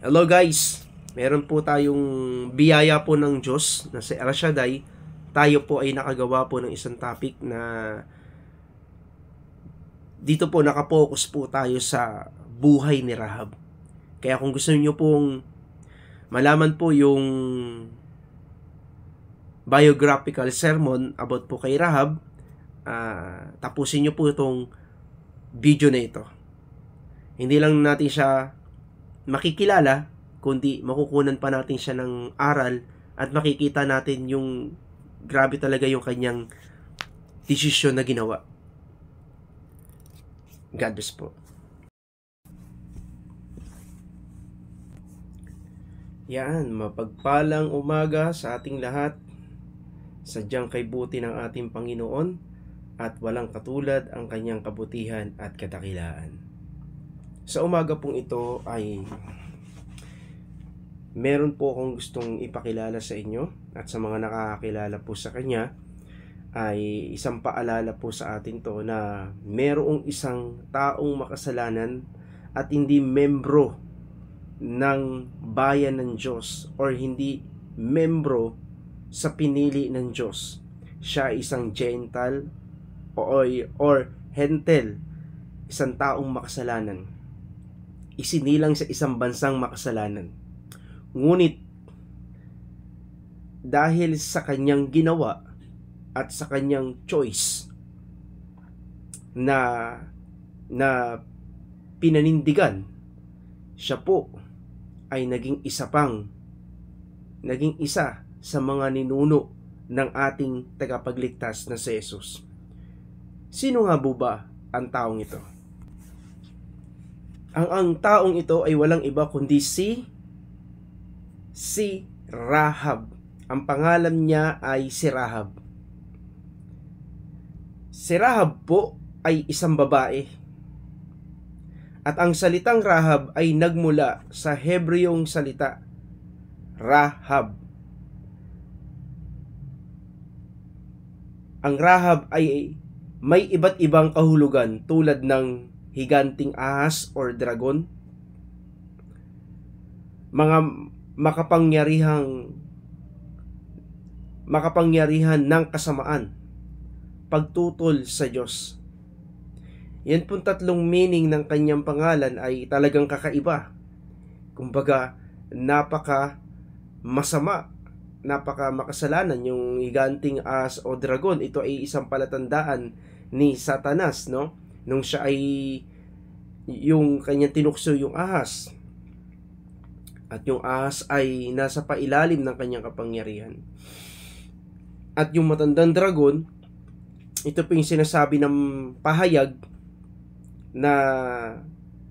Hello guys, meron po tayong biyaya po ng Diyos na si El Shaddai. Tayo po ay nakagawa po ng isang topic na dito po nakapokus po tayo sa buhay ni Rahab. Kaya kung gusto niyo pong malaman po yung biographical sermon about po kay Rahab, tapusin niyo po itong video na ito. Hindi lang natin siya makikilala, kundi makukunan pa natin siya ng aral at makikita natin yung grabe talaga yung kanyang desisyon na ginawa. God bless po. Yan, mapagpalang umaga sa ating lahat. Sadyang kay buti ng ating Panginoon at walang katulad ang kanyang kabutihan at kadakilaan. Sa umaga pong ito ay meron po akong gustong ipakilala sa inyo at sa mga nakakakilala po sa kanya ay isang paalala po sa atin to na merong isang taong makasalanan at hindi membro ng bayan ng Diyos or hindi membro sa pinili ng Diyos. Siya isang Gentile or Hentel, isang taong makasalanan. Isinilang sa isang bansang makasalanan. Ngunit dahil sa kanyang ginawa at sa kanyang choice na pinanindigan, siya po ay naging isa sa mga ninuno ng ating tagapagligtas na si Jesus. Sino nga ba ang taong ito? Ang taong ito ay walang iba kundi si Rahab. Ang pangalan niya ay si Rahab. Si Rahab po ay isang babae. At ang salitang Rahab ay nagmula sa Hebreyong salita Rahab. Ang Rahab ay may iba't ibang kahulugan tulad ng higanting ahas or dragon, mga makapangyarihan ng kasamaan, pagtutol sa Diyos. Yan pong tatlong meaning ng kanyang pangalan ay talagang kakaiba. Kumbaga, napaka masama, napaka makasalanan yung higanting ahas o dragon. Ito ay isang palatandaan ni Satanas, no? Nung siya ay yung kanyang tinukso yung ahas at yung ahas ay nasa pailalim ng kanyang kapangyarihan. At yung matandang dragon, ito po yung sinasabi ng pahayag na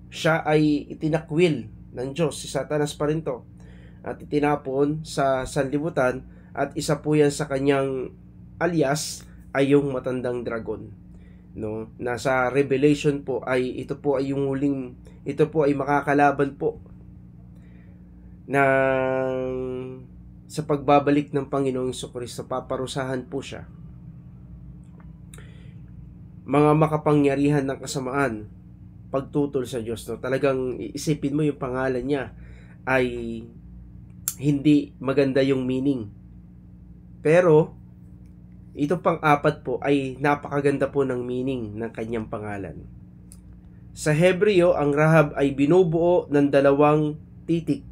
siya ay itinakwil ng Diyos. Si Satanas pa rin to at itinapon sa sanlibutan at isa po yan sa kanyang alias ay yung matandang dragon. No, nasa Revelation po ay ito po ay makakalaban po sa pagbabalik ng Panginoong Jesucristo. Paparusahan po siya. Mga makapangyarihan ng kasamaan, pagtutol sa Diyos, no? Talagang iisipin mo yung pangalan niya ay hindi maganda yung meaning. Pero ito pang-apat po ay napakaganda po ng meaning ng kanyang pangalan. Sa Hebreo, ang Rahab ay binubuo ng dalawang titik.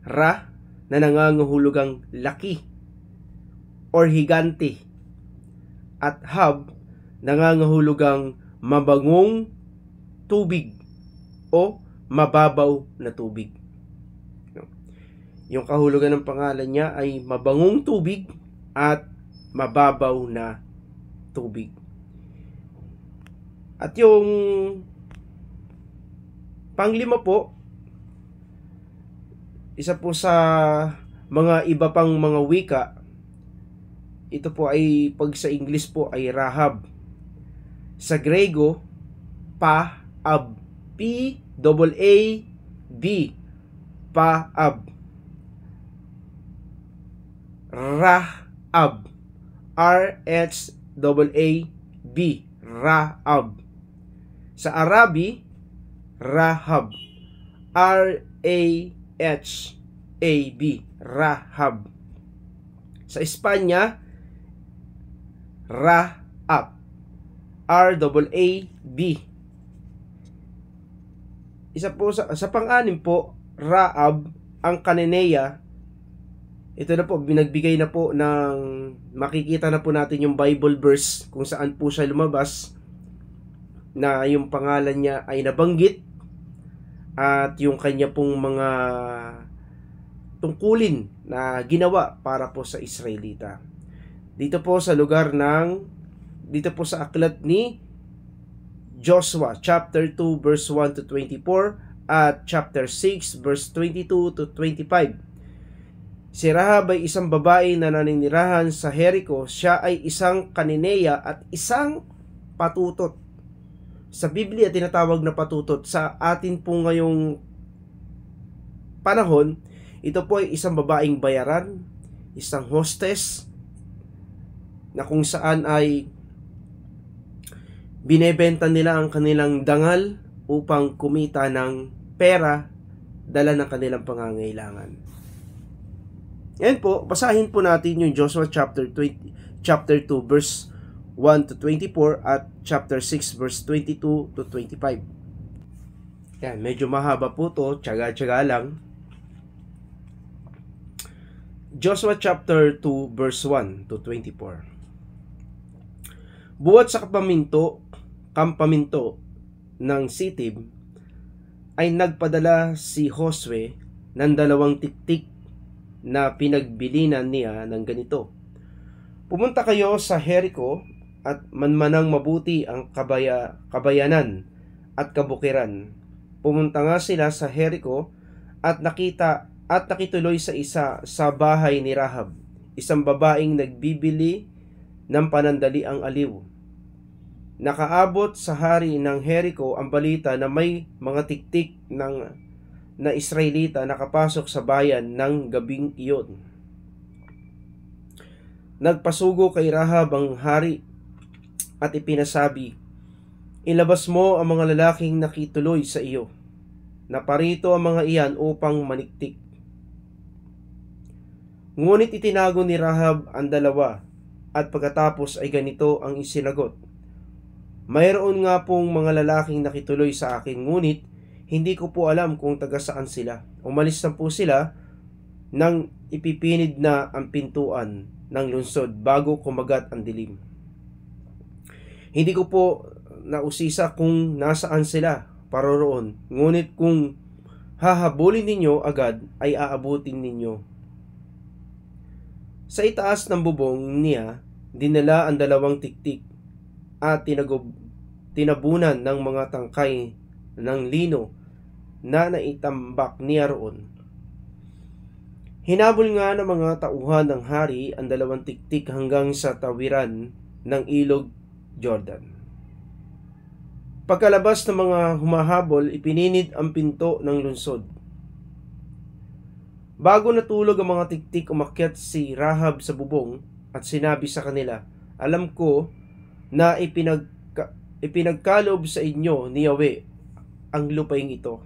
Ra na nangangahulugang laki or higante at hab nangangahulugang mabangong tubig o mababaw na tubig. Yung kahulugan ng pangalan niya ay mabangong tubig at mababaw na tubig. At yung panglima po, isa po sa mga iba pang mga wika, ito po ay pag sa English po ay Rahab. Sa Grego, Paab. P-A-A-B. Paab. Rahab. R-H-A-A-B. Rahab. Sa Arabi, Rahab. R-A-H Rahab. Sa Espanya, Raab, R-A-A-B. Isa po sa pang-anim po, Raab, ang Kananea. Ito na po, binagbigay na po ng, makikita na po natin yung Bible verse kung saan po siya lumabas, na yung pangalan niya ay nabanggit, at yung kanya pong mga tungkulin na ginawa para po sa Israelita. Dito po sa aklat ni Joshua, chapter 2, verse 1 to 24, at chapter 6, verse 22 to 25. Si Rahab ay isang babae na naninirahan sa Jericho. Siya ay isang Kananea at isang patutot. Sa Biblia, tinatawag na patutot. Sa atin po ngayong panahon, ito po ay isang babaeng bayaran, isang hostess, na kung saan ay binebenta nila ang kanilang dangal upang kumita ng pera, dala ng kanilang pangangailangan. Yan po, basahin po natin yung Joshua chapter 2 verse 1 to 24 at chapter 6 verse 22 to 25. Yan, medyo mahaba po to, tiyaga-tiyaga lang. Joshua chapter 2 verse 1 to 24. Buhat sa kampaminto ng Sittim ay nagpadala si Josue ng 2 tiktik na pinagbilinan niya ng ganito: pumunta kayo sa Jericho at manmanang mabuti ang kabayanan at kabukiran. Pumunta nga sila sa Jericho at nakituloy sa bahay ni Rahab, isang babaeng nagbibili ng panandaliang aliw. Nakaabot sa hari ng Jericho ang balita na may mga tiktik na Israelita nakapasok sa bayan ng gabing iyon. Nagpasugo kay Rahab ang hari at ipinasabi, ilabas mo ang mga lalaking nakituloy sa iyo. Naparito ang mga iyan upang maniktik. Ngunit itinago ni Rahab ang 2 at pagkatapos ay ganito ang isinagot: mayroon nga pong mga lalaking nakituloy sa akin, ngunit hindi ko po alam kung taga saan sila. Umalis na po sila nang ipipinid na ang pintuan ng lungsod bago kumagat ang dilim. Hindi ko po nausisa kung nasaan sila paroroon, ngunit kung hahabulin ninyo agad ay aabutin ninyo. Sa itaas ng bubong niya, dinala ang 2 tiktik at tinabunan ng mga tangkay ng lino na naitambak niya roon. Hinabol nga ng mga tauhan ng hari ang 2 tiktik hanggang sa tawiran ng ilog Jordan. Pagkalabas ng mga humahabol, ipininid ang pinto ng lungsod. Bago natulog ang mga tiktik, umakyat si Rahab sa bubong at sinabi sa kanila, alam ko na ipinagkalob sa inyo ni Yahweh ang lupaing ito,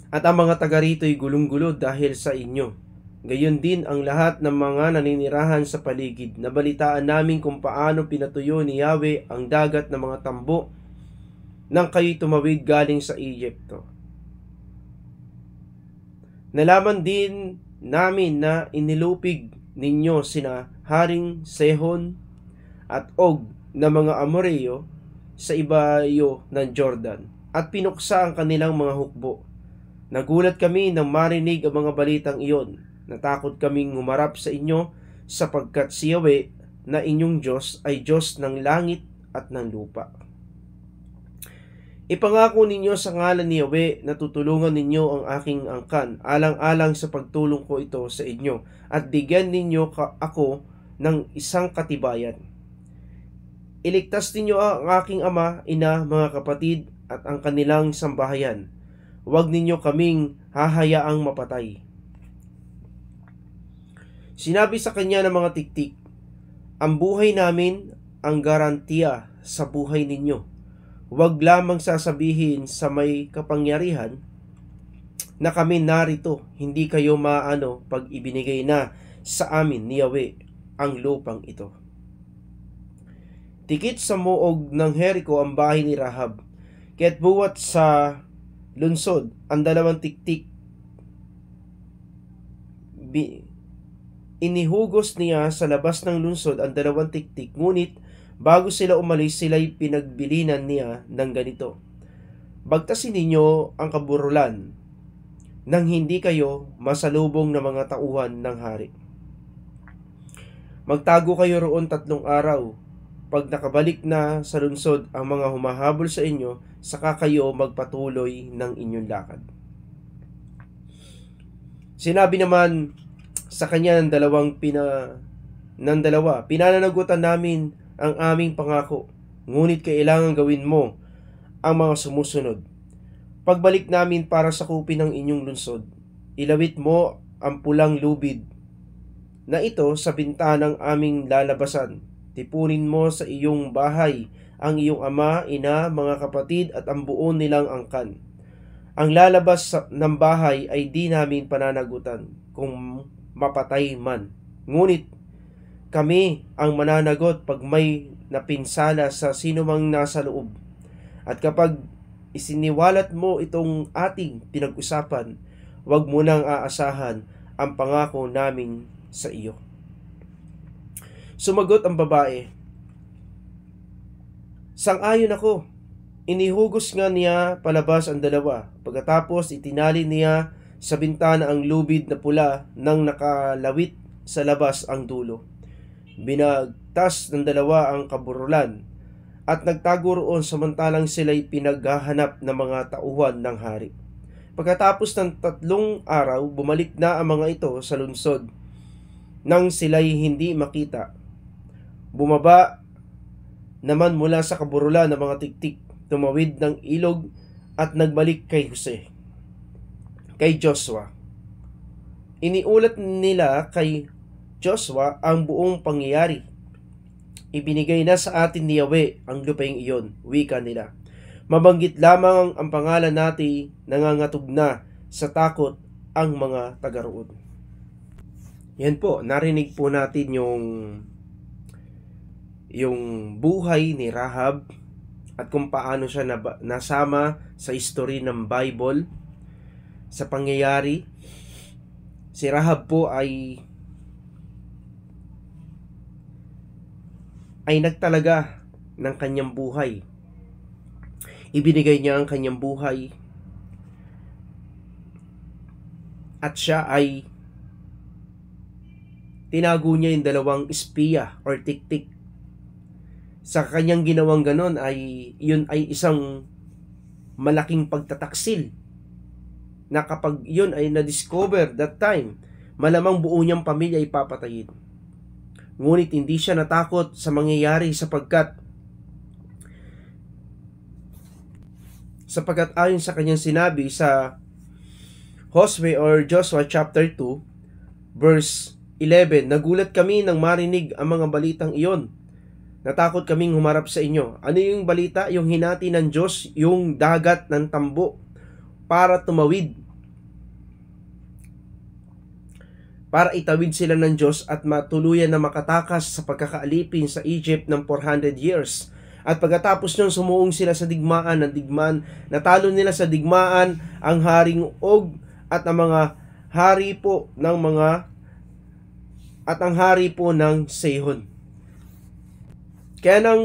at ang mga taga rito'y gulong-gulo dahil sa inyo. Gayon din ang lahat ng mga naninirahan sa paligid. Nabalitaan namin kung paano pinatuyo ni Yahweh ang dagat ng mga tambo nang kayo'y tumawid galing sa Egypto. Nalaman din namin na inilupig ninyo sina Haring Sehon at Og na mga Amoreo sa ibayo ng Jordan at pinuksa ang kanilang mga hukbo. Nagulat kami nang marinig ang mga balitang iyon. Natakot kaming humarap sa inyo sapagkat si Yahweh na inyong Diyos ay Diyos ng langit at ng lupa. Ipangako ninyo sa ngalan ni Yahweh na tutulungan ninyo ang aking angkan alang-alang sa pagtulong ko ito sa inyo at bigyan ninyo ako ng isang katibayan. Iligtas ninyo ang aking ama, ina, mga kapatid at ang kanilang sambahayan. Huwag ninyo kaming hahayaang mapatay. Sinabi sa kanya ng mga tiktik, ang buhay namin ang garantiya sa buhay ninyo. Huwag lamang sasabihin sa may kapangyarihan na kami narito, hindi kayo maano pag ibinigay na sa amin ni Yahweh ang lupang ito. Tikit sa muog ng Jericho ang bahay ni Rahab, kaya't buwat sa lunsod ang 2 tiktik. Inihugos niya sa labas ng lungsod ang 2 tiktik, ngunit bago sila umalis, sila'y pinagbilinan niya ng ganito: bagtasin ninyo ang kaburulan nang hindi kayo masalubong ng mga tauhan ng hari. Magtago kayo roon 3 araw. Pag nakabalik na sa lungsod ang mga humahabol sa inyo, saka kayo magpatuloy ng inyong lakad. Sinabi naman sa kanya ng dalawa, pinananagutan namin ang aming pangako, ngunit kailangan gawin mo ang mga sumusunod. Pagbalik namin para sakupin ang inyong lungsod, ilawit mo ang pulang lubid na ito sa bintanang aming lalabasan. Tipunin mo sa iyong bahay ang iyong ama, ina, mga kapatid at ang buo nilang angkan. Ang lalabas ng bahay ay di namin pananagutan kung mapatay man. Ngunit kami ang mananagot pag may napinsala sa sinumang nasa loob. At kapag isiniwalat mo itong ating pinag-usapan, huwag mo nang aasahan ang pangako namin sa iyo. Sumagot ang babae, sang-ayon ako. Inihugos nga niya palabas ang 2. Pagkatapos itinali niya sa bintana ang lubid na pula nang nakalawit sa labas ang dulo. Binagtas ng 2 ang kaburulan at nagtago roon samantalang sila'y pinaghahanap ng mga tauhan ng hari. Pagkatapos ng 3 araw, bumalik na ang mga ito sa lungsod. Nang sila'y hindi makita, bumaba naman mula sa kaburulan ng mga tiktik, tumawid ng ilog at nagbalik kay Joshua. Iniulat nila kay Joshua ang buong pangyayari. Ibinigay na sa atin ni Yahweh ang lupaing iyon, wika nila. Mabanggit lamang ang pangalan natin, nangangatog na sa takot ang mga taga-roon. Yan po, narinig po natin yung buhay ni Rahab at kung paano siya nasama sa history ng Bible sa pangyayari. Si Rahab po ay nagtalaga ng kanyang buhay. Ibinigay niya ang kanyang buhay at siya ay tinago niya yung 2 espiya or tiktik. Sa kanyang ginawang ganon ay yun ay isang malaking pagtataksil na kapag yun ay na-discover that time, malamang buo niyang pamilya ay papatayin. Ngunit hindi siya natakot sa mangyayari sapagkat ayon sa kanyang sinabi sa Josue or Joshua chapter 2 verse 11, nagulat kami nang marinig ang mga balitang iyon. Natakot kaming humarap sa inyo. Ano yung balita? Yung hinati ng Diyos yung dagat ng tambo para tumawid, para itawid sila ng Diyos at matuluyan na makatakas sa pagkakaalipin sa Egypt ng 400 years. At pagkatapos nyon, sumuong sila sa digmaan. Natalo nila sa digmaan ang haring Og at ang mga hari po ng ang hari po ng Sihon. Kaya nang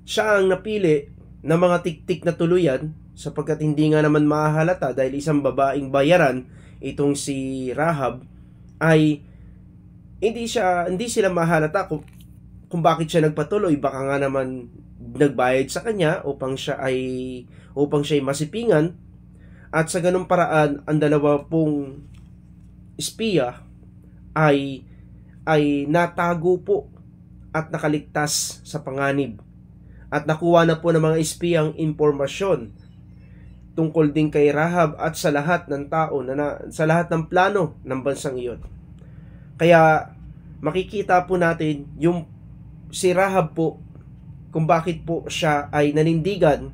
siya ang napili ng mga tiktik na tuluyan, sapagkat hindi nga naman mahahalata dahil isang babaeng bayaran itong si Rahab, ay hindi sila mahalata kung bakit siya nagpatuloy. Baka nga naman nagbayad sa kanya upang siya ay masipingan, at sa ganung paraan ang 2 espiya ay natago po at nakaligtas sa panganib, at nakuha na po ng mga espiyang impormasyon tungkol din kay Rahab at sa lahat ng tao sa lahat ng plano ng bansang iyon. Kaya makikita po natin yung si Rahab po kung bakit po siya ay nanindigan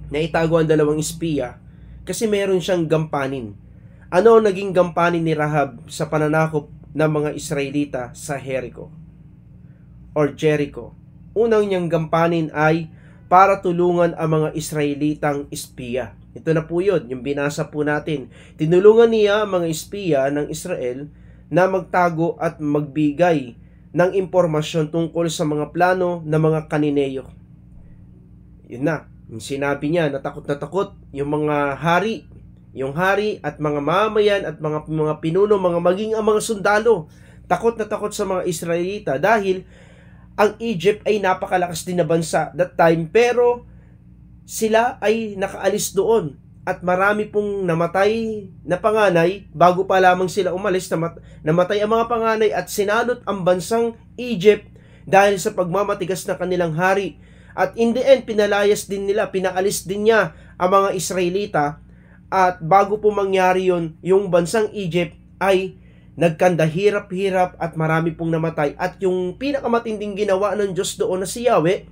na itago ang 2 espiya, Kasi meron siyang gampanin. Ano ang naging gampanin ni Rahab sa pananakop ng mga Israelita sa Jericho or Jericho? Unang niyang gampanin ay para tulungan ang mga Israelitang espiya. Ito na po yun, yung binasa po natin. Tinulungan niya ang mga espiya ng Israel na magtago at magbigay ng impormasyon tungkol sa mga plano ng mga Kanineyo. Yun na, yung sinabi niya, natakot na takot yung mga hari, yung hari at mga mamayan at mga pinuno, maging ang mga sundalo. Takot na takot sa mga Israelita dahil ang Egypt ay napakalakas din na bansa that time, pero sila ay nakaalis doon at marami pong namatay na panganay bago pa lamang sila umalis. Namatay ang mga panganay at sinalot ang bansang Egypt dahil sa pagmamatigas ng kanilang hari. At in the end, pinalayas din nila, pinaalis din niya ang mga Israelita, at bago po mangyari yun, yung bansang Egypt ay nagkanda hirap-hirap at marami pong namatay. At yung pinakamatinding ginawa ng Diyos doon na si Yahweh,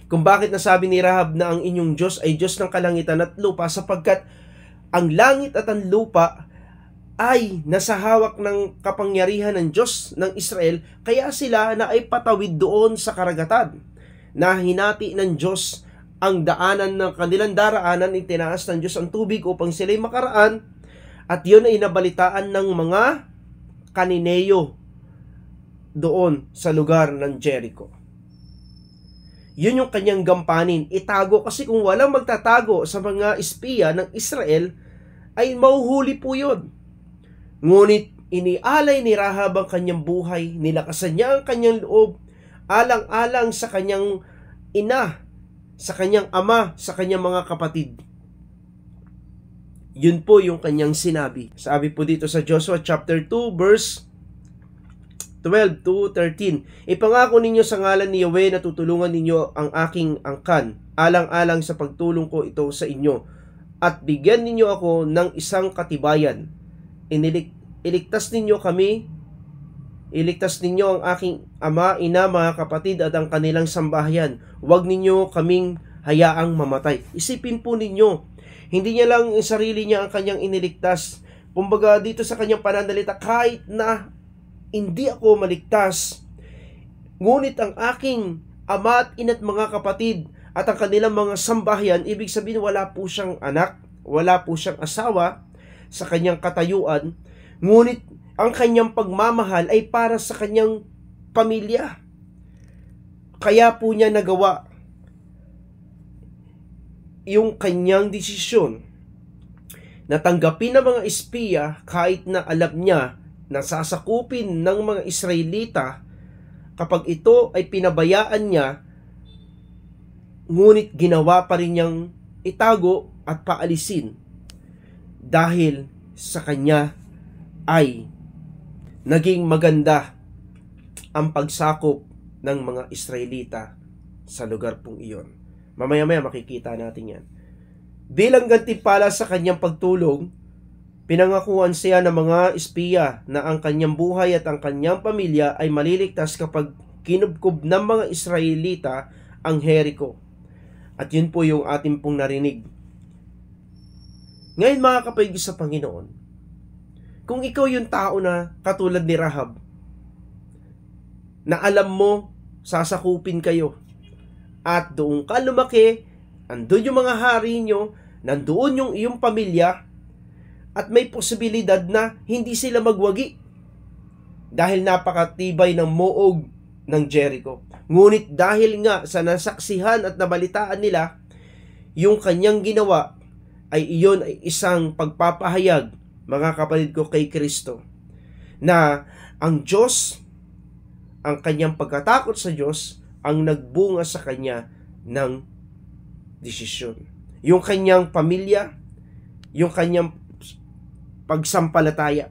kung bakit nasabi ni Rahab na ang inyong Diyos ay Diyos ng kalangitan at lupa, sapagkat ang langit at ang lupa ay nasa hawak ng kapangyarihan ng Diyos ng Israel, kaya sila na ay patawid doon sa karagatan, na hinati ng Diyos ang daanan ng kanilang daraanan, itinaas ng Diyos ang tubig upang sila'y makaraan, at yun ay nabalitaan ng mga Kanineyo doon sa lugar ng Jericho. Yun yung kanyang gampanin, itago, kasi kung walang magtatago sa mga espiya ng Israel, ay mauhuli po yun. Ngunit inialay ni Rahab ang kanyang buhay, nilakasan niya ang kanyang loob, alang-alang sa kanyang ina, sa kanyang ama, sa kanyang mga kapatid. Yun po yung kanyang sinabi. Sabi po dito sa Joshua chapter 2 verse 12 to 13. Ipangako ninyo sa ngalan ni Yahweh na tutulungan ninyo ang aking angkan, alang-alang sa pagtulong ko ito sa inyo, at bigyan ninyo ako ng isang katibayan. Iligtas ninyo kami, iligtas ninyo ang aking ama, ina, mga kapatid at ang kanilang sambahayan. Huwag ninyo kaming hayaang mamatay. Isipin po ninyo, hindi niya lang yung sarili niya ang kanyang iniligtas. Kumbaga dito sa kanyang pananalita, kahit na hindi ako maligtas, ngunit ang aking ama at ina't mga kapatid at ang kanilang mga sambahayan, ibig sabihin wala po siyang anak, wala po siyang asawa sa kanyang katayuan, ngunit ang kanyang pagmamahal ay para sa kanyang pamilya. Kaya po niya nagawa yung kanyang desisyon na tanggapin ng mga espiya kahit na alam niya na sasakupin ng mga Israelita kapag ito ay pinabayaan niya, ngunit ginawa pa rin niyang itago at paalisin dahil sa kanya ay naging maganda ang pagsakop ng mga Israelita sa lugar pong iyon. Mamaya-maya makikita natin yan. Bilang gantimpala sa kanyang pagtulong, pinangakuan siya ng mga espiya na ang kanyang buhay at ang kanyang pamilya ay maliligtas kapag kinubkob ng mga Israelita ang Jericho. At yun po yung ating pong narinig. Ngayon mga kapatid sa Panginoon, kung ikaw yung tao na katulad ni Rahab, na alam mo sasakupin kayo, at doon ka lumaki, andun yung mga hari nyo, nandoon yung iyong pamilya, at may posibilidad na hindi sila magwagi dahil napakatibay ng muog ng Jericho. Ngunit dahil nga sa nasaksihan at nabalitaan nila, yung kanyang ginawa ay iyon ay isang pagpapahayag, mga kapatid ko, kay Kristo, na ang Diyos, ang kanyang pagkatakot sa Diyos, ang nagbunga sa kanya ng desisyon. Yung kanyang pamilya, yung kanyang pagsampalataya.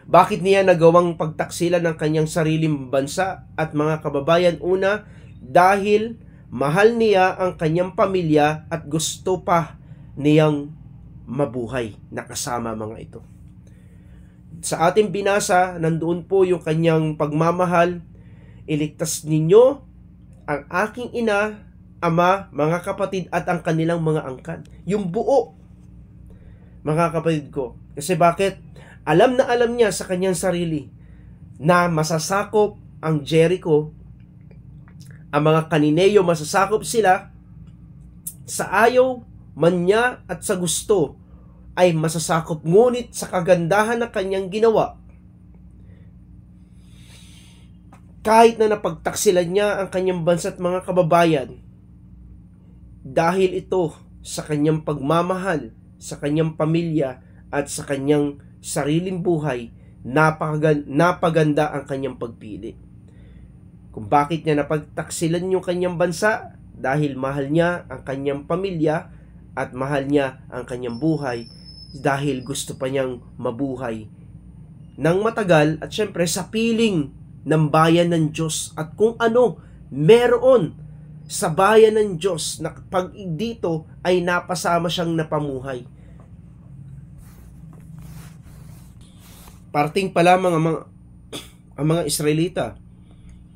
Bakit niya nagawang pagtaksilan ng kanyang sariling bansa at mga kababayan? Una, dahil mahal niya ang kanyang pamilya at gusto pa niyang mabuhay na kasama mga ito. Sa ating binasa, nandoon po yung kanyang pagmamahal. Iligtas ninyo ang aking ina ama, mga kapatid, at ang kanilang mga angkan. Yung buo, mga kapatid ko. Kasi bakit? Alam na alam niya sa kanyang sarili na masasakop ang Jericho, ang mga Kanineyo, masasakop sila sa ayaw man niya at sa gusto ay masasakop, ngunit sa kagandahan ng kanyang ginawa, kahit na napagtaksilan niya ang kanyang bansa at mga kababayan, dahil ito sa kanyang pagmamahal sa kanyang pamilya at sa kanyang sariling buhay, napaganda ang kanyang pagpili. Kung bakit niya napagtaksilan yung kanyang bansa, dahil mahal niya ang kanyang pamilya at mahal niya ang kanyang buhay, dahil gusto pa niyang mabuhay ng matagal at syempre sa piling ng bayan ng Diyos at kung ano meron sa bayan ng Diyos na pag dito ay napasama siyang napamuhay. Parting pa lamang ang mga Israelita.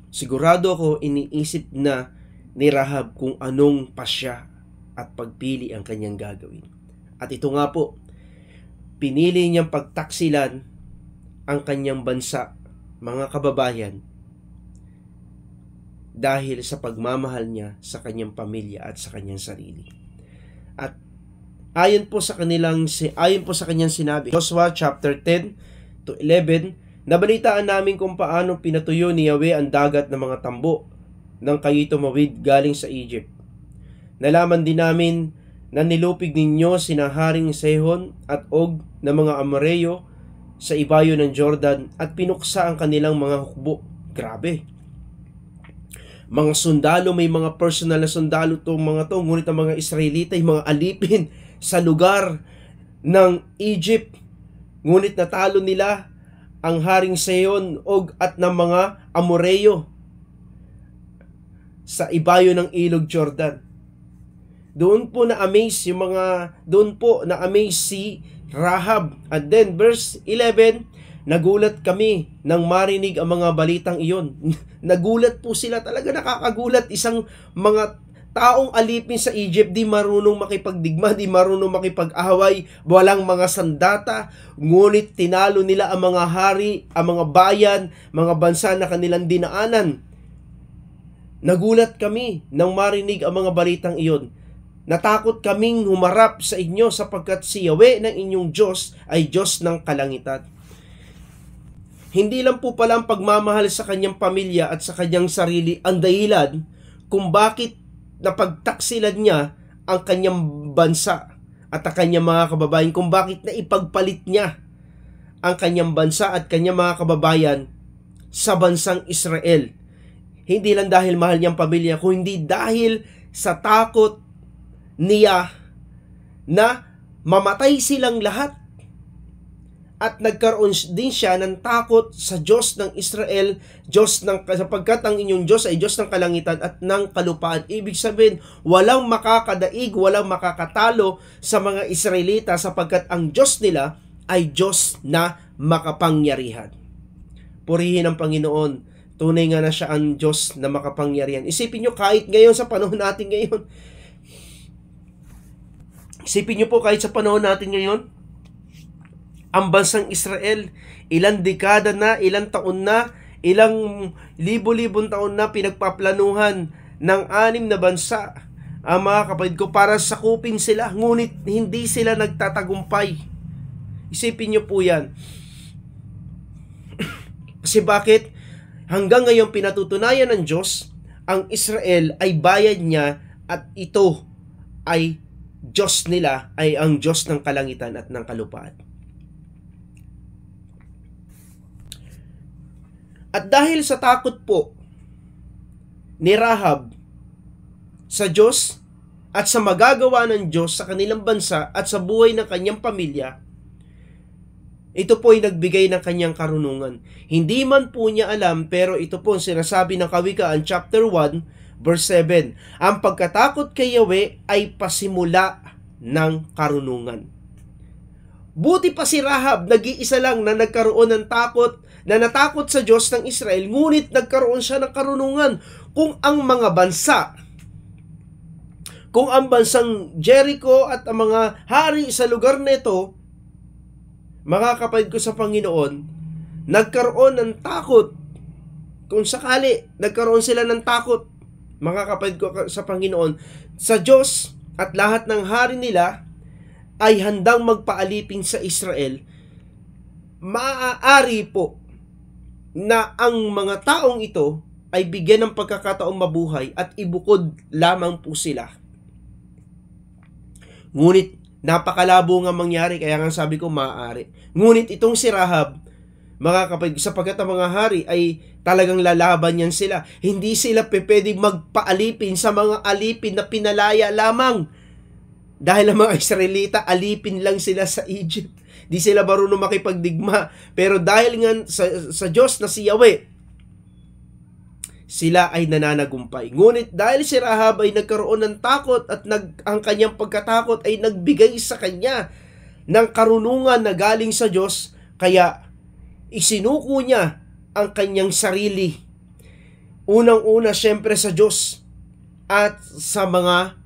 Sigurado ako iniisip na ni Rahab kung anong pasya at pagpili ang kanyang gagawin. At ito nga po, pinili niyang pagtaksilan ang kanyang bansa, mga kababayan, dahil sa pagmamahal niya sa kanyang pamilya at sa kanyang sarili. At ayon po sa kanyang sinabi, Joshua chapter 10 to 11, nabalitaan namin kung paano pinatuyo ni Yahweh ang dagat ng mga tambo nang kayo'y tumawid galing sa Egypt. Nalaman din namin na nilupig ninyo sina Haring Sehon at Og na mga Amoreyo sa ibayo ng Jordan at pinuksa ang kanilang mga hukbo. Grabe. Mga sundalo, may mga personal na sundalo itong mga to, ngunit ang mga Israelita ay mga alipin sa lugar ng Egypt. Ngunit natalo nila ang Haring Sehon, Og at ng mga Amoreyo sa ibayo ng ilog Jordan. Doon po na-amaze si Rahab. At then verse 11, nagulat kami nang marinig ang mga balitang iyon. Nagulat po sila, talaga nakakagulat. Isang mga taong alipin sa Egypt, di marunong makipagdigma, di marunong makipag-away, walang mga sandata, ngunit tinalo nila ang mga hari, ang mga bayan, mga bansa na kanilang dinaanan. Nagulat kami nang marinig ang mga balitang iyon. Natakot kaming humarap sa inyo sapagkat si Yahweh ng inyong Diyos ay Diyos ng kalangitan. Hindi lang po pala ang pagmamahal sa kanyang pamilya at sa kanyang sarili ang dahilan kung bakit napagtaksilan niya ang kanyang bansa at ang kanyang mga kababayan, kung bakit naipagpalit niya ang kanyang bansa at kanyang mga kababayan sa bansang Israel. Hindi lang dahil mahal niyang pamilya, kundi dahil sa takot niya na mamatay silang lahat. At nagkaroon din siya ng takot sa Diyos ng Israel, sapagkat ang inyong Diyos ay Diyos ng kalangitan at ng kalupaan. Ibig sabihin, walang makakadaig, walang makakatalo sa mga Israelita sapagkat ang Diyos nila ay Diyos na makapangyarihan. Purihin ang Panginoon. Tunay nga na siya ang Diyos na makapangyarihan. Isipin nyo kahit ngayon sa panahon natin ngayon. Isipin nyo po kahit sa panahon natin ngayon, ang bansang Israel, ilang dekada na, ilang taon na, ilang libo-libong taon na pinagpaplanuhan ng 6 na bansa ang mga kapatid ko para sakupin sila, ngunit hindi sila nagtatagumpay. Isipin nyo po yan. Kasi bakit? Hanggang ngayon pinatutunayan ng Diyos, ang Israel ay bayan niya at ito ay Diyos nila, ay ang Diyos ng kalangitan at ng kalupaan. At dahil sa takot po ni Rahab sa Diyos at sa magagawa ng Diyos sa kanilang bansa at sa buhay ng kanyang pamilya, ito po ay nagbigay ng kanyang karunungan. Hindi man po niya alam, pero ito po ang sinasabi ng Kawikaan chapter 1 verse 7. Ang pagkatakot kay Yahweh ay pasimula ng karunungan. Buti pa si Rahab, nag-iisa lang na nagkaroon ng takot, na natakot sa Diyos ng Israel, ngunit nagkaroon siya ng karunungan. Kung ang mga bansa kung ang bansang Jericho at ang mga hari sa lugar nito, mga kapatid ko sa Panginoon, nagkaroon ng takot, kung sakali nagkaroon sila ng takot, mga kapatid ko sa Panginoon, sa Diyos at lahat ng hari nila ay handang magpaalipin sa Israel, maaari po na ang mga taong ito ay bigyan ng pagkakataong mabuhay at ibukod lamang po sila. Ngunit napakalabo nga mangyari, kaya nga sabi ko maaari. Ngunit itong si Rahab, mga kapatid, sapagkat ang mga hari ay talagang lalaban yan sila. Hindi sila pwedeng magpaalipin sa mga alipin na pinalaya lamang. Dahil ang mga Israelita, alipin lang sila sa Egypt. Di sila marunong makipagdigma. Pero dahil nga sa Diyos na si Yahweh, sila ay nananagumpay. Ngunit dahil si Rahab ay nagkaroon ng takot at ang kanyang pagkatakot ay nagbigay sa kanya ng karunungan na galing sa Diyos, kaya isinuko niya ang kanyang sarili. Unang-una siyempre sa Diyos at sa mga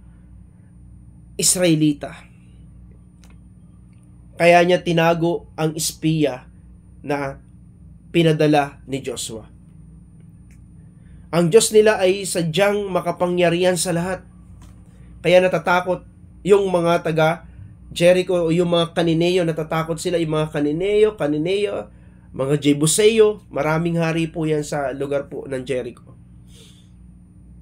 Israelita. Kaya niya tinago ang espiya na pinadala ni Joshua. Ang Diyos nila ay sadyang makapangyarihan sa lahat. Kaya natatakot yung mga taga Jericho o yung mga Kananeo, natatakot sila, yung mga Kananeo, mga Jebuseo, maraming hari po yan sa lugar po ng Jericho.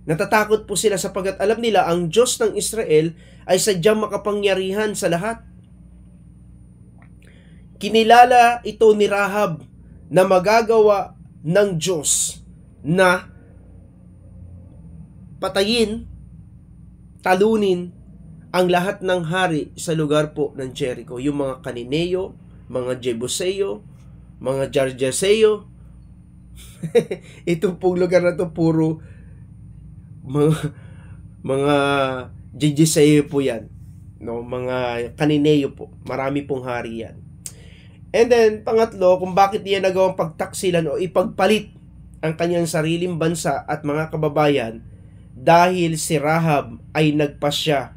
Natatakot po sila sapagkat alam nila ang Diyos ng Israel ay sadyang makapangyarihan sa lahat. Kinilala ito ni Rahab na magagawa ng Diyos na patayin, talunin ang lahat ng hari sa lugar po ng Jericho. Yung mga Kananeo, mga Jebuseo, mga Gergeseo. Itong pong lugar na to puro mga Gergeseo po yan. No, mga Kananeo po. Marami pong hari yan. And then, pangatlo, kung bakit niya nagawang pagtaksilan o ipagpalit ang kanyang sariling bansa at mga kababayan, dahil si Rahab ay nagpasya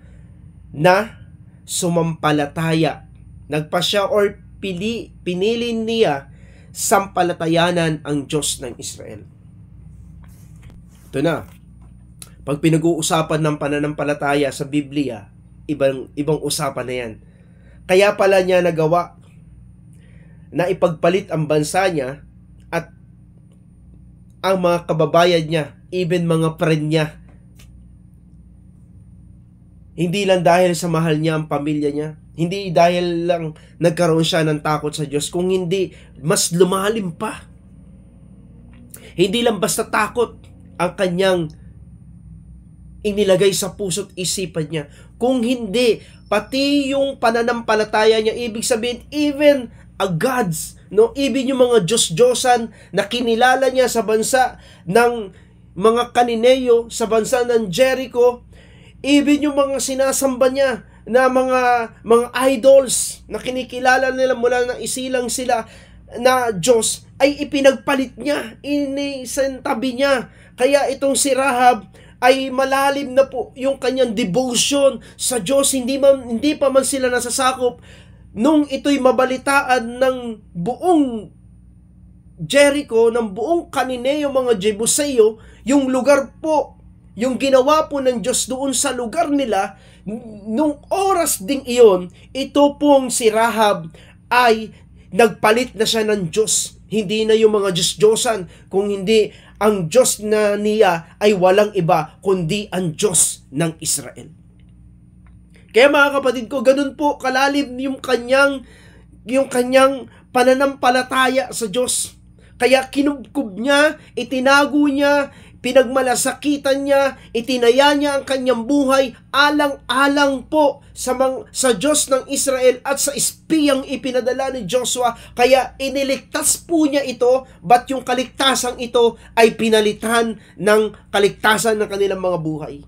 na sumampalataya. Nagpasya or pinili niya sampalatayanan ang Diyos ng Israel. Ito na. Pag pinag-uusapan ng pananampalataya sa Biblia, ibang usapan na yan. Kaya pala niya nagawa na ipagpalit ang bansa niya at ang mga kababayan niya, even mga friend niya. Hindi lang dahil sa mahal niya ang pamilya niya, hindi dahil lang nagkaroon siya ng takot sa Diyos, kung hindi, mas lumalim pa. Hindi lang basta takot ang kanyang inilagay sa puso't isipan niya, kung hindi, pati yung pananampalataya niya, ibig sabihin, even a gods, no, even yung mga Diyos-Diyosan na kinilala niya sa bansa ng mga Kananeo, sa bansa ng Jericho, even yung mga sinasamba niya na mga idols na kinikilala nila mula na isilang sila na Diyos, ay ipinagpalit niya, inisantabi niya. Kaya itong si Rahab ay malalim na po yung kanyang devotion sa Diyos. Hindi pa man sila nasasakop nung ito'y mabalitaan ng buong Jericho, ng buong Kananeo, mga Jebuseo, yung lugar po, yung ginawa po ng Diyos doon sa lugar nila, nung oras ding iyon, ito pong si Rahab ay nagpalit na siya ng Diyos. Hindi na yung mga Diyos-Diyosan, kung hindi, ang Diyos na niya ay walang iba, kundi ang Diyos ng Israel. Kaya mga kapatid ko, ganun po kalalim yung kanyang pananampalataya sa Diyos. Kaya kinubkob niya, itinago niya, pinagmalasakitan niya, itinaya niya ang kanyang buhay alang-alang po sa Diyos ng Israel at sa espiyang ipinadala ni Joshua. Kaya iniligtas po niya ito, but yung kaligtasan ito ay pinalitan ng kaligtasan ng kanilang mga buhay.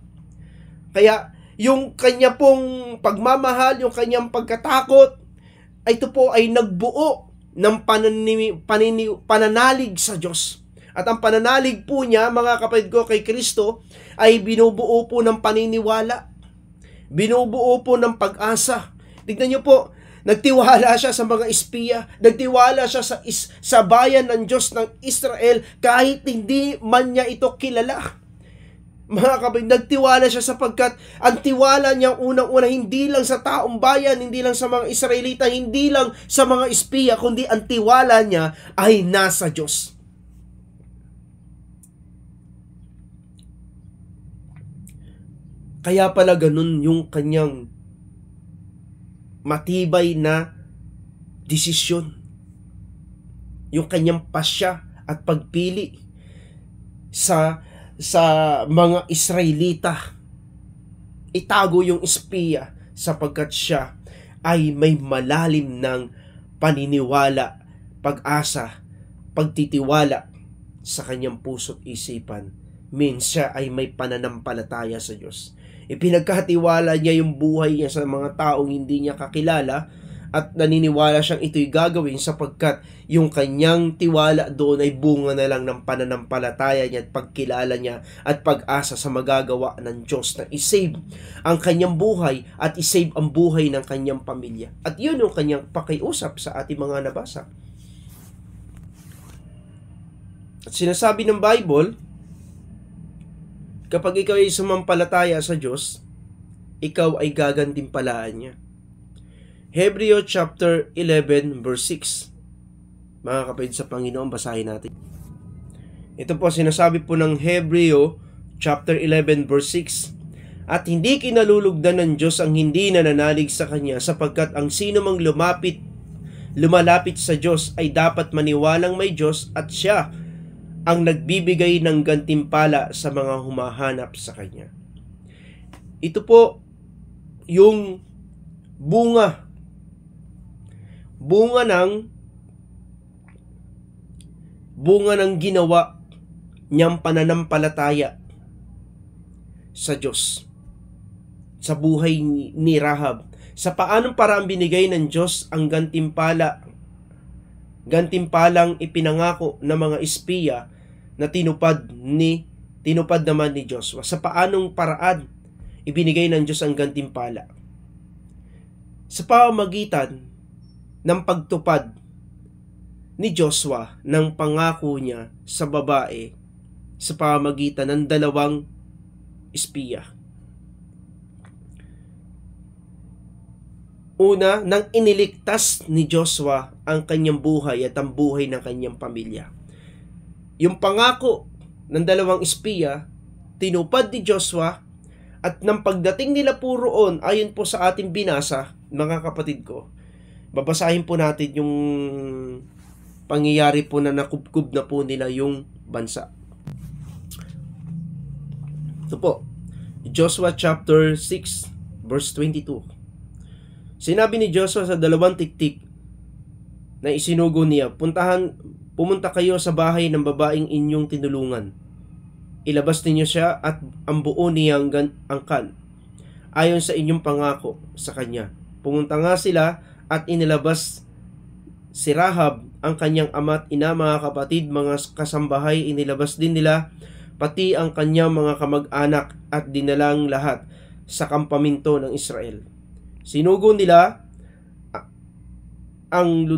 Kaya yung kanya pong pagmamahal, yung kanyang pagkatakot, ito po ay nagbuo ng pananalig sa Diyos. At ang pananalig po niya, mga kapatid ko, kay Kristo, ay binubuo po ng paniniwala. Binubuo po ng pag-asa. Tignan niyo po, nagtiwala siya sa mga espiya, nagtiwala siya sa bayan ng Diyos ng Israel kahit hindi man niya ito kilala. Mga kapatid, nagtiwala siya sapagkat ang tiwala niya unang-una hindi lang sa taong bayan, hindi lang sa mga Israelita, hindi lang sa mga espiya, kundi ang tiwala niya ay nasa Diyos. Kaya pala ganun yung kanyang matibay na desisyon. Yung kanyang pasya at pagpili sa mga Israelita. Itago yung espiya sapagkat siya ay may malalim ng paniniwala, pag-asa, pagtitiwala sa kanyang puso't isipan. Means siya ay may pananampalataya sa Diyos. Ipinagkatiwala niya yung buhay niya sa mga taong hindi niya kakilala at naniniwala siyang ito'y gagawin sapagkat yung kanyang tiwala doon ay bunga na lang ng pananampalataya niya at pagkilala niya at pag-asa sa magagawa ng Diyos na isave ang kanyang buhay at isave ang buhay ng kanyang pamilya. At yun yung kanyang pakiusap sa ating mga nabasa. At sinasabi ng Bible, kapag ikaw ay sumampalataya sa Diyos, ikaw ay gagantimpalaan niya. Hebreo chapter 11 verse 6. Mga kapatid sa Panginoon, basahin natin. Ito po, sinasabi po ng Hebreo chapter 11 verse 6. At hindi kinalulugdan ng Diyos ang hindi nananalig sa Kanya, sapagkat ang sino mang lumalapit sa Diyos ay dapat maniwalang may Diyos at Siya ang nagbibigay ng gantimpala sa mga humahanap sa Kanya. Ito po yung bunga ng ginawa niyang pananampalataya sa Diyos, sa buhay ni Rahab, sa paanong parang binigay ng Diyos ang gantimpalang ipinangako ng mga espiya na tinupad naman ni Joshua. Sa paanong paraan ibinigay ng Diyos ang gantimpala? Sa pamamagitan ng pagtupad ni Joshua ng pangako niya sa babae sa pamamagitan ng dalawang espiya. Una, nang iniligtas ni Joshua ang kanyang buhay at ang buhay ng kanyang pamilya. Yung pangako ng dalawang espiya, tinupad ni Joshua, at nang pagdating nila po roon, ayon po sa ating binasa, mga kapatid ko, babasahin po natin yung pangyayari po na nakubkub na po nila yung bansa. Ito po, Joshua chapter 6 verse 22. Sinabi ni Joshua sa dalawang tiktik na isinugo niya, pumunta kayo sa bahay ng babaeng inyong tinulungan. Ilabas ninyo siya at ang buo niyang angkan, ayon sa inyong pangako sa kanya. Pumunta nga sila at inilabas si Rahab, ang kanyang ama at ina, mga kapatid, mga kasambahay, inilabas din nila, pati ang kanyang mga kamag-anak, at dinalang lahat sa kampamento ng Israel. Sinunog nila ang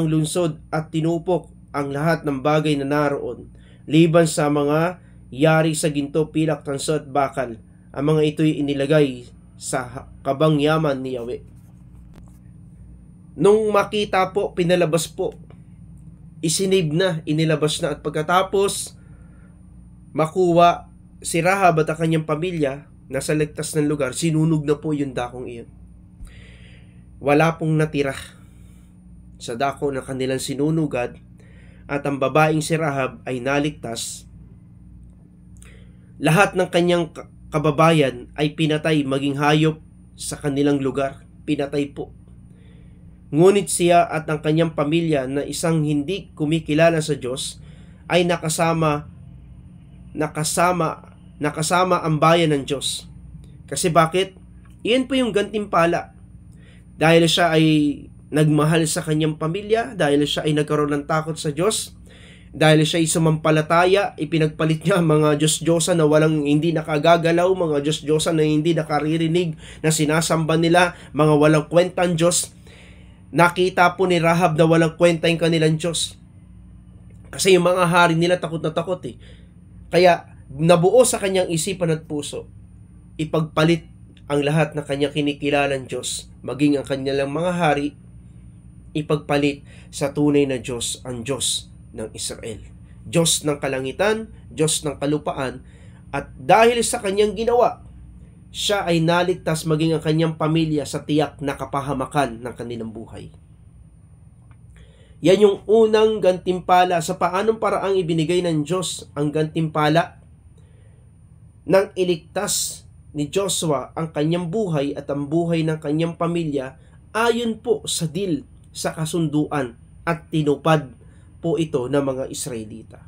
lungsod at tinupok ang lahat ng bagay na naroon, liban sa mga yari sa ginto, pilak, tanso at bakal. Ang mga ito'y inilagay sa kabangyaman ni Yahweh. Nung makita po, pinalabas po, inilabas na, at pagkatapos makuha si Rahab at ang kanyang pamilya nasa ligtas ng lugar, sinunog na po yung dakong iyon. Wala pong natira sa dako na kanilang sinunugad, at ang babaeng si Rahab ay naligtas. Lahat ng kanyang kababayan ay pinatay, maging hayop sa kanilang lugar, pinatay po. Ngunit siya at ang kanyang pamilya na isang hindi kumikilala sa Diyos ay nakasama ang bayan ng Diyos. Kasi bakit? Iyan po yung gantimpala. Dahil siya ay nagmahal sa kanyang pamilya, dahil siya ay nagkaroon ng takot sa Diyos, Dahil siya ay sumampalataya, ipinagpalit niya mga Diyos-Diyosan na hindi nakagagalaw, mga Diyos-Diyosan na hindi nakaririnig, na sinasamba nila, mga walang kwentang Diyos. Nakita po ni Rahab na walang kwenta yung kanilang Diyos. Kasi yung mga hari nila takot na takot eh. Kaya nabuo sa kanyang isipan at puso, ipagpalit ang lahat na kanyang kinikilalang Diyos, maging ang kanilang mga hari, ipagpalit sa tunay na Diyos, ang Diyos ng Israel. Diyos ng kalangitan, Diyos ng kalupaan, at dahil sa kanyang ginawa, siya ay naligtas maging ang kanyang pamilya sa tiyak na kapahamakan ng kanilang buhay. Yan yung unang gantimpala. Sa paanong paraang ibinigay ng Diyos ang gantimpala nang iligtas ni Joshua ang kanyang buhay at ang buhay ng kanyang pamilya ayon po sa deal, sa kasunduan, at tinupad po ito ng mga Israelita.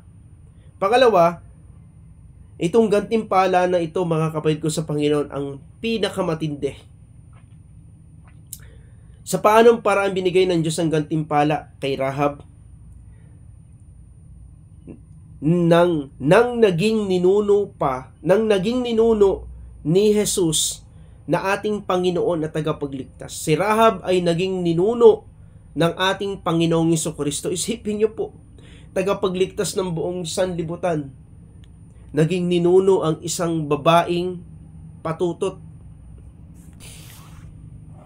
Pangalawa, itong gantimpala na ito, mga kapatid ko sa Panginoon, ang pinakamatindi. Sa paanong paraan binigay ng Diyos ang gantimpala kay Rahab? Nang naging ninuno ni Jesus na ating Panginoon at tagapagligtas. Si Rahab ay naging ninuno ng ating Panginoong Jesucristo. Isipin niyo po, tagapagligtas ng buong sanlibutan. Naging ninuno ang isang babaeng patutot.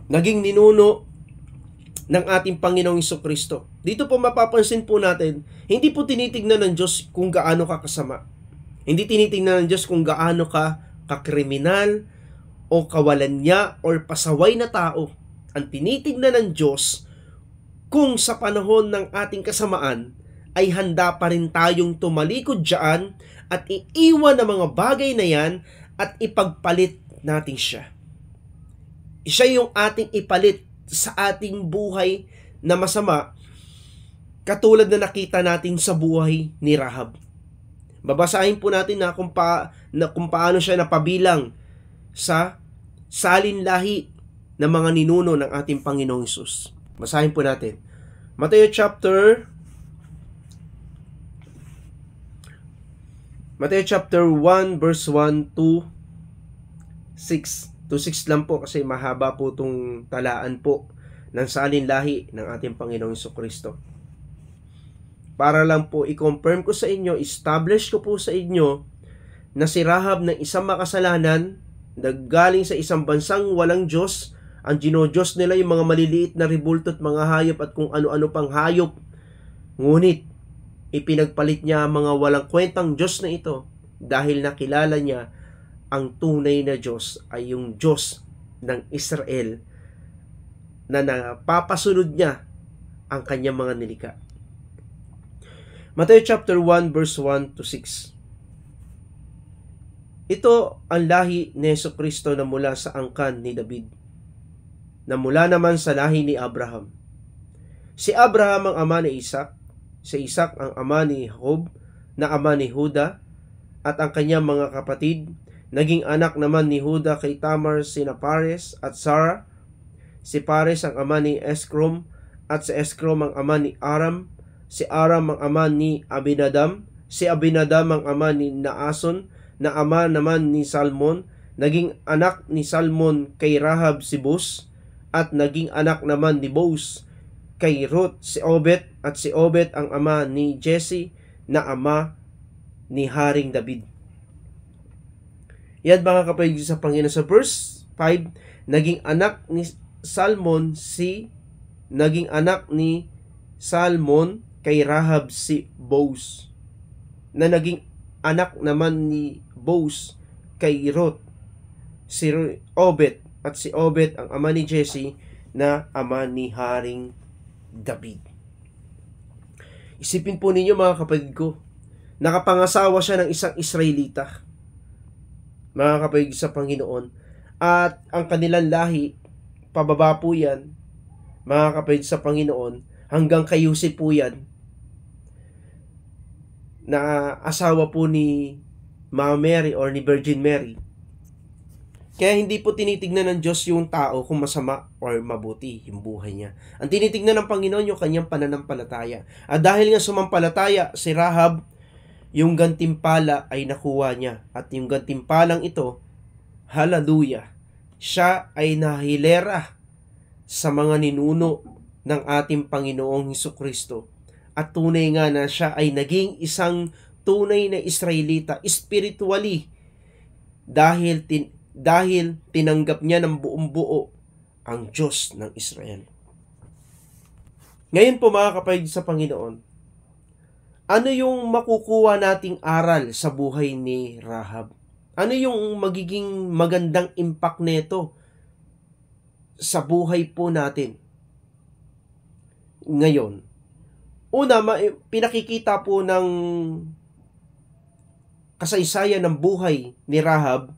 Naging ninuno ng ating Panginoong Jesucristo. Dito po mapapansin po natin, hindi po tinitignan ng Diyos kung gaano ka kasama. Hindi tinitignan ng Diyos kung gaano ka kakriminal o kawalan niya o pasaway na tao. Ang tinitignan ng Diyos, kung sa panahon ng ating kasamaan ay handa pa rin tayong tumalikod dyan at iiwan ang mga bagay na yan at ipagpalit natin siya. Siya yung ating ipalit sa ating buhay na masama, katulad na nakita natin sa buhay ni Rahab. Babasahin po natin na kung paano siya napabilang sa salinlahi ng mga ninuno ng ating Panginoong Hesus. Basahin po natin. Matthew chapter 1 verse 1 to 6. To 6 lang po kasi mahaba po itong talaan po ng salinlahi ng ating Panginoong Jesucristo. Para lang po i-confirm ko sa inyo, establish ko po sa inyo na si Rahab na isang makasalanan, naggaling sa isang bansang walang Diyos. Ang dinodiyos nila yung mga maliliit na ribulto at mga hayop at kung ano-ano pang hayop. Ngunit, ipinagpalit niya ang mga walang kwentang Diyos na ito dahil nakilala niya ang tunay na Diyos ay yung Diyos ng Israel na napapasunod niya ang kanyang mga nilikha. Matthew chapter 1 verse 1 to 6. Ito ang lahi ni Jesucristo na mula sa angkan ni David, na mula naman sa lahi ni Abraham. Si Abraham ang ama ni Isaac, si Isaac ang ama ni Jacob, na ama ni Juda, at ang kanyang mga kapatid. Naging anak naman ni Juda kay Tamar sina Pares at Sarah. Si Pares ang ama ni Escrom, at si Escrom ang ama ni Aram. Si Aram ang ama ni Abinadam. Si Abinadam ang ama ni Naason, na ama naman ni Salmon. Naging anak ni Salmon kay Rahab si Boaz, at naging anak naman ni Boaz kay Ruth si Obed, at si Obed ang ama ni Jesse, na ama ni Haring David. Yan mga kapatid sa Panginoon. Sa verse 5, naging anak ni Salmon kay Rahab si Boaz, na naging anak naman ni Boaz kay Ruth si Obed, at si Obed ang ama ni Jesse, na ama ni Haring David. Isipin po ninyo mga kapatid ko, nakapangasawa siya ng isang Israelita, mga kapatid sa Panginoon, at ang kanilang lahi, pababa po yan, mga kapatid sa Panginoon, hanggang kay Yusef po yan, na asawa po ni Mama Mary or ni Virgin Mary. Kaya hindi po tinitignan ng Diyos yung tao kung masama or mabuti yung buhay niya. Ang tinitignan ng Panginoon yung kanyang pananampalataya. At dahil nga sumampalataya si Rahab, yung gantimpala ay nakuha niya. At yung gantimpalang ito, hallelujah, siya ay nahilera sa mga ninuno ng ating Panginoong Hesukristo. At tunay nga na siya ay naging isang tunay na Israelita spiritually dahil tinanggap niya ng buong buo ang Diyos ng Israel. Ngayon po mga kapatid sa Panginoon, ano yung makukuha nating aral sa buhay ni Rahab? Ano yung magiging magandang impact nito sa buhay po natin ngayon? Una, pinakikita po ng kasaysayan ng buhay ni Rahab,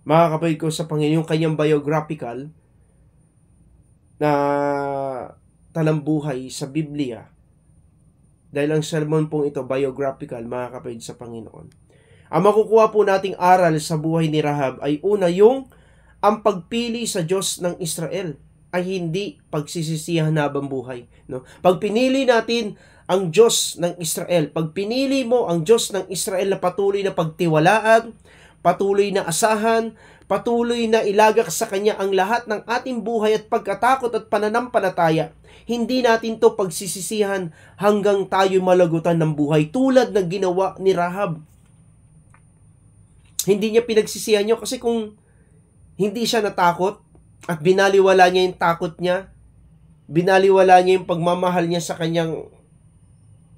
mga kapatid ko sa Panginoon, yung kanyang biographical na talambuhay sa Biblia. Dahil ang sermon pong ito, biographical, mga kapatid sa Panginoon. Ang makukuha po nating aral sa buhay ni Rahab ay una, yung ang pagpili sa Diyos ng Israel ay hindi pagsisisihan habang buhay. No? Pag pinili natin ang Diyos ng Israel, pag pinili mo ang Diyos ng Israel na patuloy na pagtiwalaan, patuloy na asahan, patuloy na ilagak sa Kanya ang lahat ng ating buhay at pagkatakot at pananampalataya, hindi natin to pagsisisihan hanggang tayo malagutan ng buhay tulad ng ginawa ni Rahab. Hindi niya pinagsisihan niyo kasi kung hindi siya natakot at binaliwala niya yung takot niya, binaliwala niya yung pagmamahal niya sa kanyang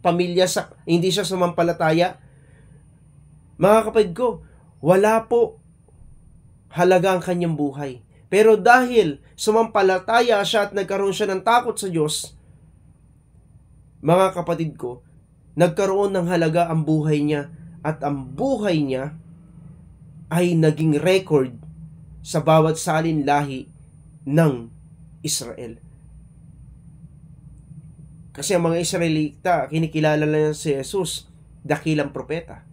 pamilya, hindi siya sumampalataya, mga kapatid ko, wala po halaga ang kanyang buhay. Pero dahil sumampalataya siya at nagkaroon siya ng takot sa Diyos, mga kapatid ko, nagkaroon ng halaga ang buhay niya at ang buhay niya ay naging record sa bawat salin lahi ng Israel. Kasi ang mga Israelita, kinikilala lang si Jesus, dakilang propeta.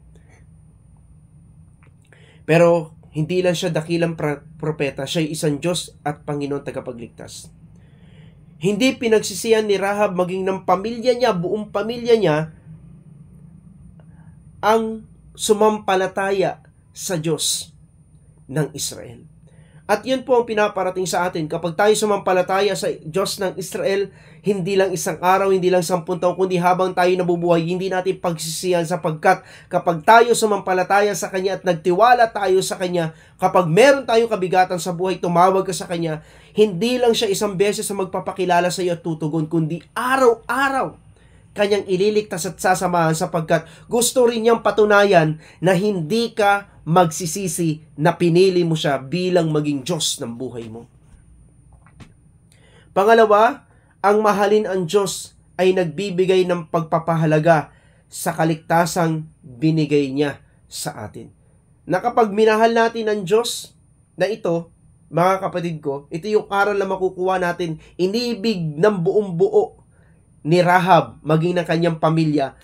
Pero hindi lang siya dakilang propeta, siya ay isang Diyos at Panginoon tagapagligtas. Hindi pinagsisihan ni Rahab maging ng pamilya niya, buong pamilya niya, ang sumampalataya sa Diyos ng Israel. At yun po ang pinaparating sa atin. Kapag tayo sumampalataya sa Diyos ng Israel, hindi lang isang araw, hindi lang 10 taon, kundi habang tayo nabubuhay, hindi natin pagsisihan sapagkat kapag tayo sumampalataya sa Kanya at nagtiwala tayo sa Kanya, kapag meron tayong kabigatan sa buhay, tumawag ka sa Kanya, hindi lang siya isang beses na magpapakilala sa iyo at tutugon, kundi araw-araw Kanyang ililigtas at sasamahan sapagkat gusto rin niyang patunayan na hindi ka magsisisi na pinili mo siya bilang maging Diyos ng buhay mo. Pangalawa, ang mahalin ang Diyos ay nagbibigay ng pagpapahalaga sa kaligtasang binigay niya sa atin. Na kapag minahal natin ang Diyos na ito, mga kapatid ko, ito yung aral na makukuha natin, inibig ng buong buo ni Rahab, maging ng kanyang pamilya,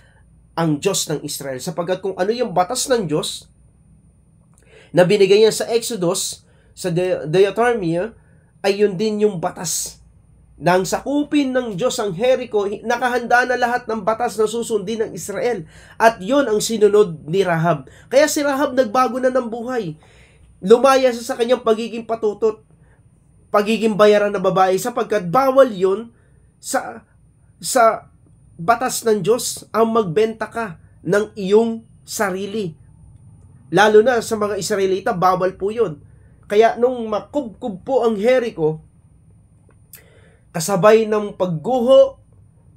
ang Diyos ng Israel. Sapagkat kung ano yung batas ng Diyos na binigay niya sa Exodus, sa Deuteronomy, ay yun din yung batas. Nang sakupin ng Diyos ang Jericho, nakahanda na lahat ng batas na susundin ng Israel. At yun ang sinunod ni Rahab. Kaya si Rahab nagbago na ng buhay. Lumaya siya sa kanyang pagiging patutot, pagiging bayaran na babae, sapagkat bawal yun sa batas ng Diyos ang magbenta ka ng iyong sarili. Lalo na sa mga Israelita, bawal po yun. Kaya nung makubkub po ang Jericho, kasabay ng pagguho,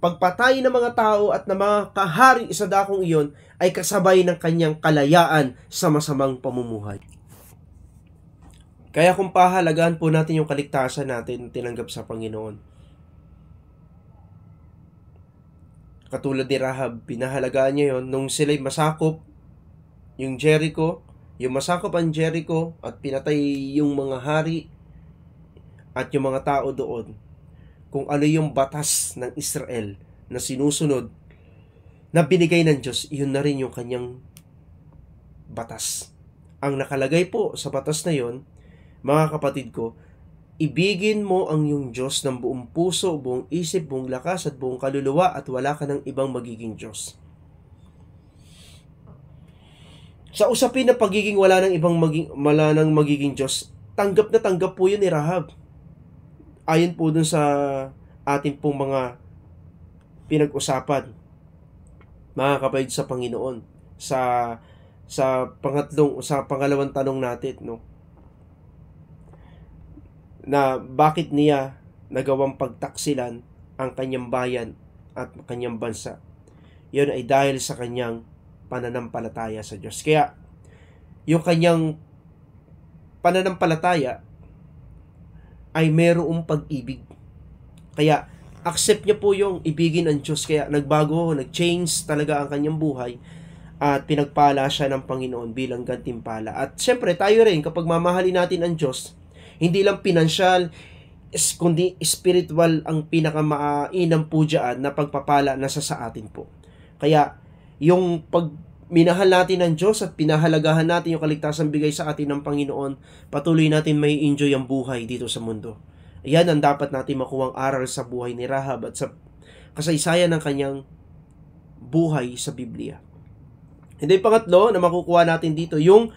pagpatay ng mga tao at ng mga kahari sa dakong iyon, ay kasabay ng kanyang kalayaan sa masamang pamumuhay. Kaya kung pahalagaan po natin yung kaligtasan natin tinanggap sa Panginoon, katulad ni Rahab, pinahalagaan niya yon nung sila'y masakop yung Jericho, yung masakop ang Jericho at pinatay yung mga hari at yung mga tao doon. Kung ano yung batas ng Israel na sinusunod, na binigay ng Diyos, yun na rin yung kanyang batas. Ang nakalagay po sa batas na yon Mga kapatid ko, ibigin mo ang iyong Diyos ng buong puso, buong isip, buong lakas at buong kaluluwa at wala ka ng ibang magiging Diyos. Sa usapin na pagiging wala nang magiging Diyos, tanggap na tanggap po yun ni Rahab. Ayon po dun sa ating pong mga pinag-usapan, mga kapatid sa Panginoon, sa pangalawang tanong natin, no? Na bakit niya nagawang pagtaksilan ang kanyang bayan at kanyang bansa. Yun ay dahil sa kanyang pananampalataya sa Diyos. Kaya, yung kanyang pananampalataya ay mayroong pag-ibig. Kaya, accept niya po yung ibigin ng Diyos. Kaya, nagbago, nag-change talaga ang kanyang buhay at pinagpala siya ng Panginoon bilang gantimpala. At syempre, tayo rin, kapag mamahalin natin ang Diyos, hindi lang pinansyal, kundi spiritual ang pinakamainam po dyan na pagpapala nasa sa atin po. Kaya, yung pag minahal natin ng Diyos at pinahalagahan natin yung kaligtasan bigay sa atin ng Panginoon, patuloy natin may enjoy ang buhay dito sa mundo. Yan ang dapat natin makuhang aral sa buhay ni Rahab at sa kasaysayan ng kanyang buhay sa Biblia. Hindi, pangatlo na makukuha natin dito, yung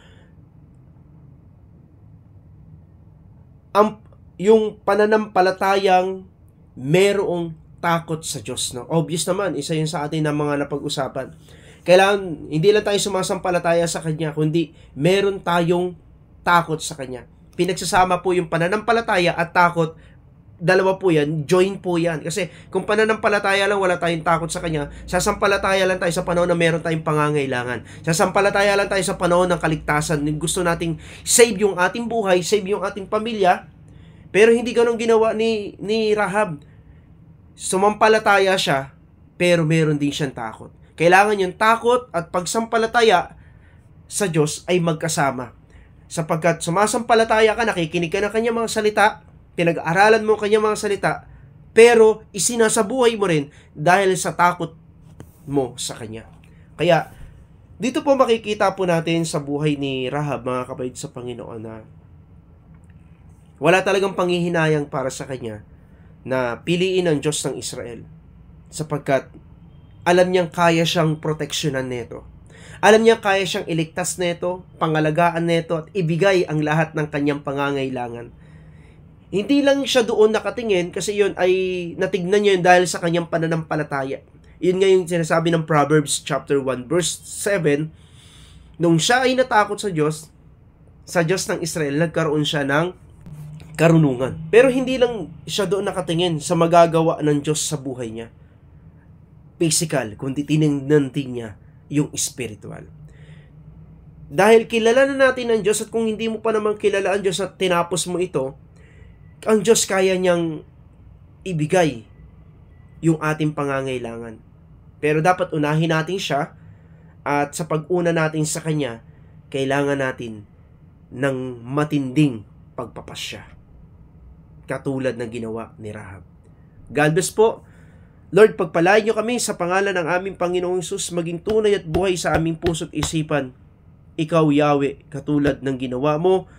pananampalatayang merong takot sa Diyos. No? Obvious naman, isa yun sa atin na mga napag-usapan. Kailangan, hindi lang tayo sumasampalataya sa Kanya, kundi meron tayong takot sa Kanya. Pinagsasama po yung pananampalataya at takot, dalawa po yan, join po yan. Kasi kung pananampalataya lang, wala tayong takot sa Kanya, sasampalataya lang tayo sa panahon na meron tayong pangangailangan. Sasampalataya lang tayo sa panahon ng kaligtasan. Gusto nating save yung ating buhay, save yung ating pamilya, pero hindi ganun ginawa ni Rahab. Sumampalataya siya, pero meron din siyang takot. Kailangan yung takot at pagsampalataya sa Diyos ay magkasama. Sapagkat sumasampalataya ka, nakikinig ka ng kanyang mga salita, pinag-aralan mo ang kanyang mga salita, pero isinasabuhay mo rin dahil sa takot mo sa Kanya. Kaya, dito po makikita po natin sa buhay ni Rahab, mga kapatid sa Panginoon, na wala talagang panghihinayang para sa kanya na piliin ang Diyos ng Israel. Sapagkat alam niyang kaya siyang proteksyonan neto. Alam niyang kaya siyang iligtas neto, pangalagaan neto, at ibigay ang lahat ng kanyang pangangailangan. Hindi lang siya doon nakatingin kasi yun ay natignan niya yun dahil sa kanyang pananampalataya. Yun nga yung sinasabi ng Proverbs chapter 1 verse 7, nung siya ay natakot sa Diyos ng Israel, nagkaroon siya ng karunungan. Pero hindi lang siya doon nakatingin sa magagawa ng Diyos sa buhay niya, physical, kundi tinignan din niya yung spiritual. Dahil kilala na natin ang Diyos, at kung hindi mo pa naman kilala ang Diyos at tinapos mo ito, ang Diyos kaya niyang ibigay yung ating pangangailangan. Pero dapat unahin natin siya, at sa pag-una natin sa Kanya, kailangan natin ng matinding pagpapasya, katulad ng ginawa ni Rahab. God bless po. Lord, pagpalain niyo kami sa pangalan ng aming Panginoong Hesus, maging tunay at buhay sa aming puso't isipan. Ikaw, Yahweh, katulad ng ginawa mo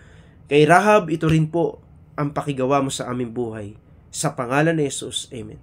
kay Rahab, ito rin po ang pakigawa mo sa aming buhay. Sa pangalan ni Hesus, Amen.